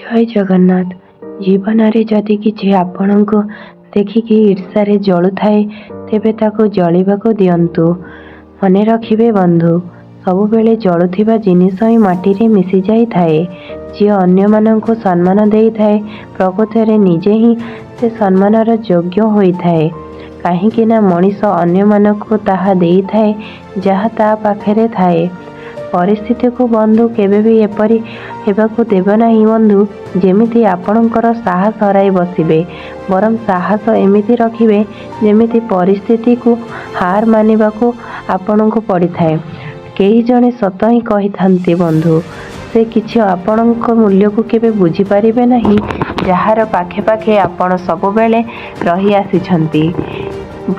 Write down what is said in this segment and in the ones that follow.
जय जगन्नाथ। जीवन में जदि किसी आपण को देखिकी ईर्ष्या जलु थाए तेबे ताको जलिबाको दियंतु। मने रखिबे बंधु, सबुबेले जलुथिबा जिनिस ही माटी रे मिसी जाई थाए। जे अन्य माननको सम्मान देई थाए प्रकृतरे निजे ही से सम्मानर योग्य होई थाए। काहेकि ना मनीष अन्य माननको ताहा देई थाए जहा ता पाखरे थाए। परिस्थिति को बंधु केबे भी एपरी हेबाकू देब नाही बंधु जेमिति आपणकर साहस हराई बसिबे, बरम साहस एमिति रखिबे जेमिति परिस्थिति को हार मानिबाकू आपणको पड़ी थाए। केही जणे सत ही कही थांती बंधु, से किछि आपणको मूल्य को केबे बुझी पारिबे नाही जहार पाखे पाखे आपण सब बेले रही आसीछंती।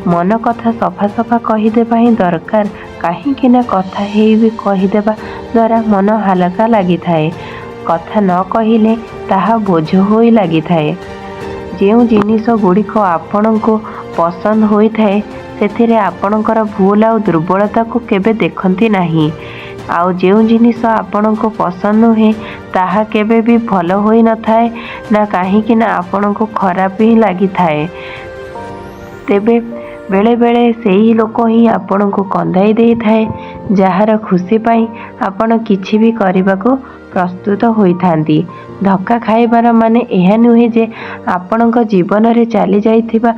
मन कथा सफा सफा कहीदेबा ही दरकार, काहींकि ना कथा हेई भी कहीदेबा द्वारा मन हालका लगी थाए। कथा न कहिले ताहा बोझ होई लगी थाए। जेउ जिनिस गुड़िक आपण को पसंद होई थाए सेथिरे आपणकर भूल आ दुर्बलता को केबे देखंती नाही। आउ जेउ जिनिस आपण को पसंद नुहे ताहा केबे भी भल होई न थाए ना, काहींकि ना आपण को खराब ही लगी थाए। तेबे बेले बेले सेही लोक ही आपण को कंधाई दे थाए जहार खुशी पाई आपण किछि भी करबाको प्रस्तुत होई थांती। धक्का खाइबार माने एहा नुहे जे आपण जीवन रे चली जाइथिबा,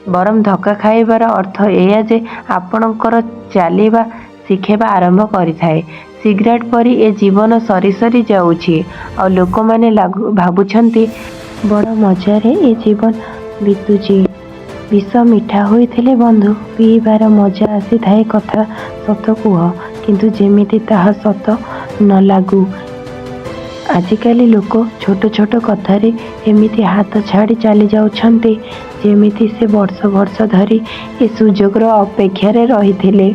बरम धक्का खाइबार अर्थ एया जे आपणकर चलीबा शिखेबा आरंभ करि थाए। सिगरेट परी ए जीवन सरी सरी जाउछि आ लोक माने भाबुछंती बड़ मजारे ए जीवन बीतुछि। विष मिठा होइथिले बंधु पीबार मजा आसी थाए कथा सत कुह, किंतु जेमिति ताहा सत न लागू। आजिकाली लोक छोट छोट कथारे एमिति हाथ छाड़ी चली जाउछंती जेमिति से वर्ष वर्ष धरी ए सुजोगर अपेक्षारे रहिथिले।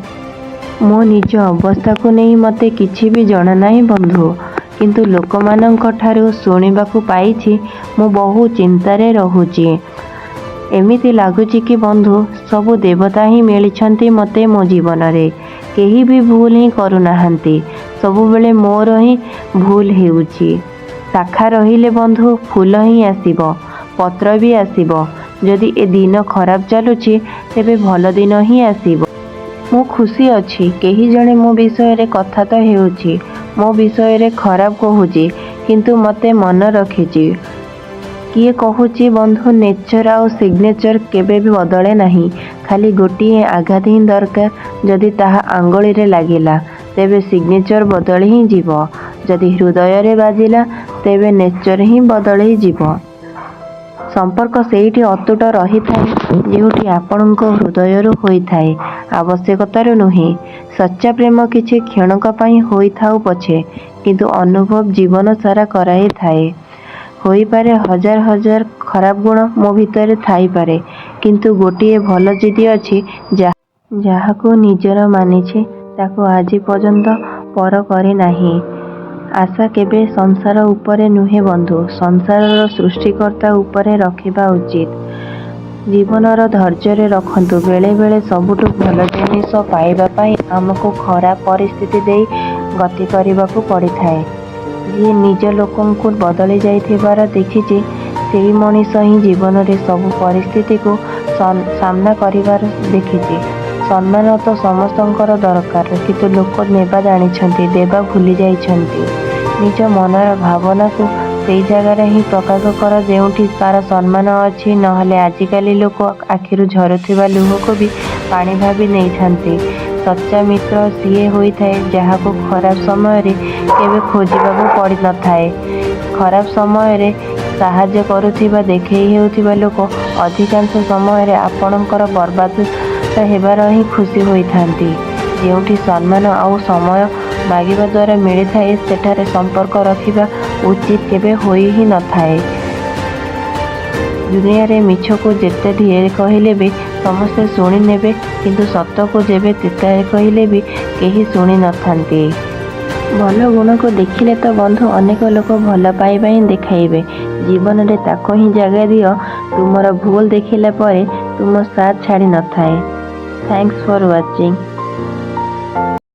मो निज अवस्था को नहीं मते किछि भी जणा नाही बंधु, किंतु लोकमानंक ठारू सुनिबाकू पाइछि मो बहु चिंतारे रहुछि। एमिति लागुछि कि बंधु सबु देवता ही मिलिछंती मते मो जीवन रे, केही भी भूल ही करू नाहंती, सबु बेले मोर ही भूल हेउछि। शाखा रहिले बंधु फूल ही आसीबो, पत्र भी आसीबो। जदि ए दिन खराब चलुछि तेबे भल दिन ही आसीबो। मो खुशी अछि, केही जणे मो विषय रे कथा तो हेउछि, मो विषय रे खराब कहूछि, किंतु मते मन रखिछि। किए कहूची बंधु नेचर आउ सिग्नेचर केबे भी बदले नहीं, खाली गोटिए आघात ही दरकार। जदि ताहा आंगुली रे लागिला तेबे सिग्नेचर बदल ही जीव, जदि हृदय रे बाजिला तेबे नेचर ही बदल ही जीव। संपर्क सेठी अतुट रही थाए जेउठी आपणको हृदयरु होई थाए, आवश्यकतारु नुहे। सच्चा प्रेम किछि क्षणक पई होई थाउ पछे, किंतु अनुभव जीवन सारा कराई थाए। होई पारे हजार हजार खराब गुण मो भितर थाई पारे, किंतु गोटिए भल जिदी अछि जाहाको निजर मानिछि ताको आजि पर्यंत पर करे नाही। आशा केबे संसार उपरे नुहे बंधु, संसारर सृष्टिकर्ता उपरे रखिबा उचित। जीवनर धैर्य रखंतु। बेले बेले सबुठु भल जिनिस पाइबा पई हमको खराब परिस्थिति देई गति करबाकू पड़ी थाए। जी निज लोकन को बदली जाइथिबार देखिछि सेही मनीष ही जीवन रे सब परिस्थिति को सामना करिवार देखिछि। सम्मान तो समस्तंकर दरकार, किंतु लोक नेबा जानिछंती देबा भूली जाइछंती। निज मनर भावना को सेई जगह ही प्रकाश कर जेउठी तार सम्मान अछि, नहले आजिकाली लोक आखिरु झरुथिबा लुह को भी पानी भाबी नेइछंती। सच्चा मित्र सीए होई थाए जहाको खराब समय रे केबे खोजिबाकू पड़ी न थाए। खराब समय रे साहाय्य करुथिबा देखेई हेउथिबा लोक अधिकांश समय रे आपणकर बर्बाद हेबार ही खुशी होई थांती। जेउठी सम्मान आउ समय मागिबा द्वारा मिली थाए सेठारे संपर्क रखिबा उचित केबे होई ही न थाए। दुनिया रे मिछ को जेते ढेर कहिले भी समस्ते शुणी नेबे, किंतु सत्य को जेबे तेताए कहिले भी केही शुणी न थांती। भल गुण को देखिले तो बंधु अनेक लोक भल पाइबा ही देखाइबे। जीवन रे ताको ही जगह दियो, तुमर भूल देखिला परे तुम साथ छाड़ी न थाए। Thanks for watching.